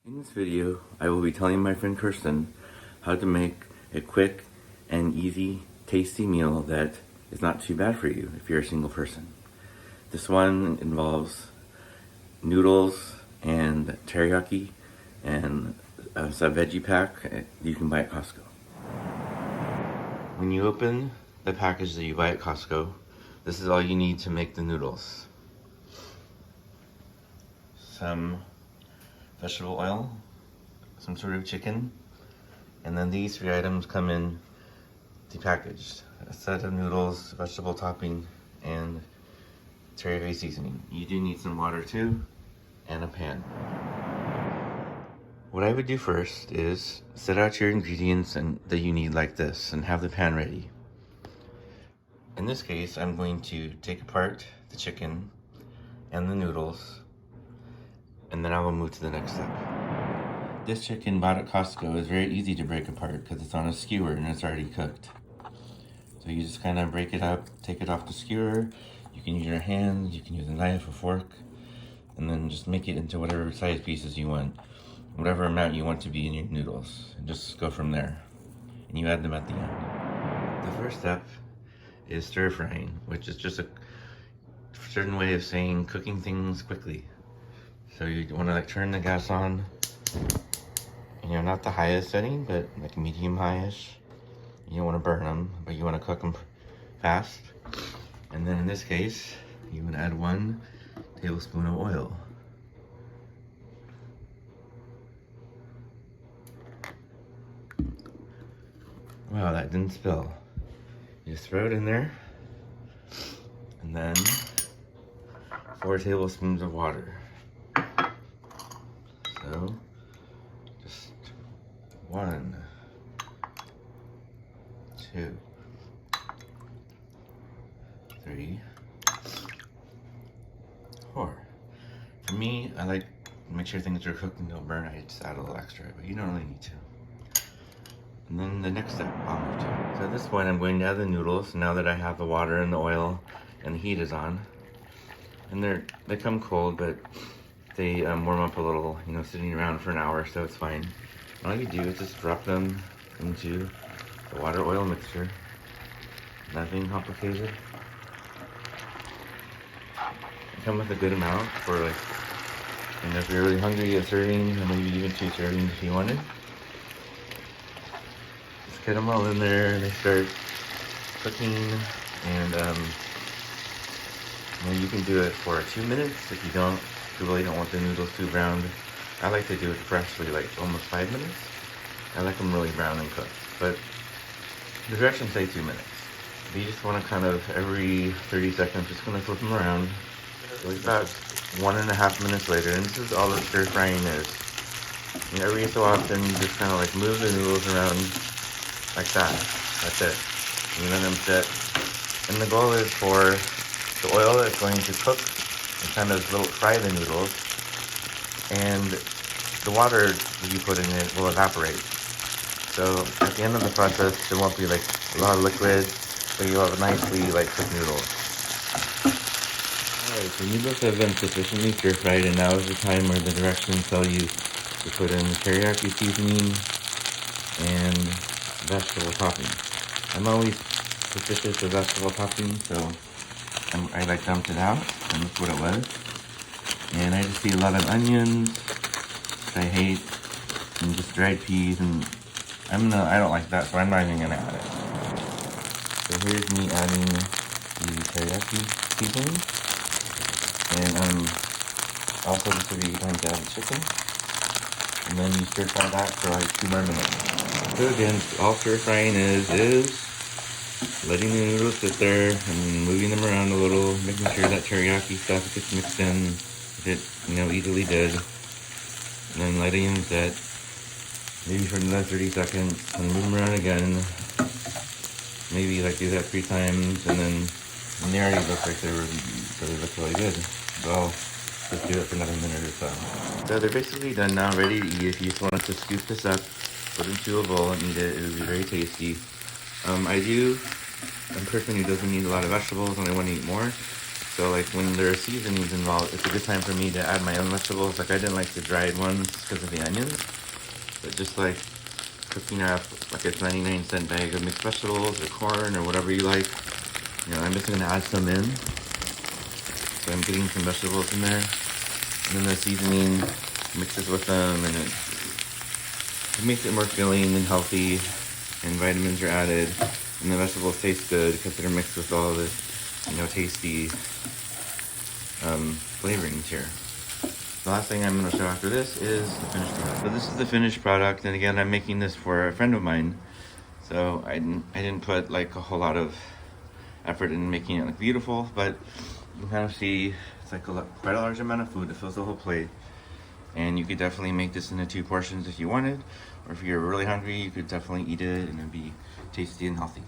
In this video, I will be telling my friend Kirsten how to make a quick and easy, tasty meal that is not too bad for you if you're a single person. This one involves noodles and teriyaki and a veggie pack you can buy at Costco. When you open the package that you buy at Costco, this is all you need to make the noodles. Some vegetable oil, some sort of chicken, and then these three items come in depackaged. A set of noodles, vegetable topping, and teriyaki seasoning. You do need some water too, and a pan. What I would do first is set out your ingredients that you need like this and have the pan ready. In this case, I'm going to take apart the chicken and the noodles, and then I will move to the next step. This chicken bought at Costco is very easy to break apart because it's on a skewer and it's already cooked. So you just kind of break it up, take it off the skewer. You can use your hands, you can use a knife or fork, and then just make it into whatever size pieces you want. Whatever amount you want to be in your noodles, and just go from there. And you add them at the end. The first step is stir frying, which is just a certain way of saying cooking things quickly. So you want to turn the gas on, not the highest setting, but like medium high-ish. You don't want to burn them, but you want to cook them fast. And then in this case, you would add 1 tablespoon of oil. Wow, that didn't spill. You just throw it in there, and then 4 tablespoons of water. So, just 1, 2, 3, 4. For me, I like to make sure things are cooked and don't burn. I just add a little extra, but you don't really need to. And then the next step I'll move to. So at this point, I'm going to add the noodles now that I have the water and the oil and the heat is on. And they come cold, but they warm up a little, sitting around for an hour, so it's fine. All you do is just drop them into the water oil mixture. Nothing complicated. They come with a good amount for if you're really hungry, a serving, or maybe even 2 servings if you wanted. Just get them all in there, and they start cooking, and you can do it for 2 minutes if you really don't want the noodles too browned. I like to do it freshly, almost 5 minutes. I like them really brown and cooked, but the directions say 2 minutes. But you just want to every 30 seconds, just flip them around. So about 1.5 minutes later, and this is all that stir frying is. Every so often, you just move the noodles around like that. That's it. And let them sit. And the goal is for the oil that's going to cook and fry the noodles, and the water that you put in it will evaporate. So at the end of the process, there won't be a lot of liquid, but you'll have nicely cooked noodles. Alright, so noodles have been sufficiently stir fried, and now is the time where the directions tell you to put in teriyaki seasoning and vegetable topping. I'm always suspicious of vegetable topping, so I dumped it out, and that's what it was. And I just see a lot of onions, which I hate, and just dried peas, and I don't like that, so I'm not even gonna add it. So here's me adding the teriyaki seasoning, and also just to be time to add the chicken, and then you stir fry that for 2 more minutes. So again, all stir frying is letting the noodles sit there and moving them around a little, making sure that teriyaki stuff gets mixed in, if it easily did, and then letting them sit, maybe for another 30 seconds, and move them around again, maybe do that 3 times, and then they already look like they look really good. So I'll just do it for another minute or so. So they're basically done now, ready to eat. If you just wanted to scoop this up, put it into a bowl and eat it, it would be very tasty. I'm a person who doesn't eat a lot of vegetables and I want to eat more, So like when there are seasonings involved, it's a good time for me to add my own vegetables. Like I didn't like the dried ones because of the onions, but just like cooking up like a 99-cent bag of mixed vegetables or corn or whatever you like. You know, I'm just gonna add some in. So I'm getting some vegetables in there, and then the seasoning mixes with them, and it makes it more filling and healthy, and vitamins are added, and the vegetables taste good because they're mixed with all the, you know, tasty flavorings here. The last thing I'm going to show after this is the finished product. So this is the finished product, and again, I'm making this for a friend of mine. So I didn't put like a whole lot of effort in making it look beautiful, but you can kind of see it's like quite a large amount of food. It fills the whole plate, and you could definitely make this into 2 portions if you wanted, or if you're really hungry, you could definitely eat it, and it'd be tasty and healthy.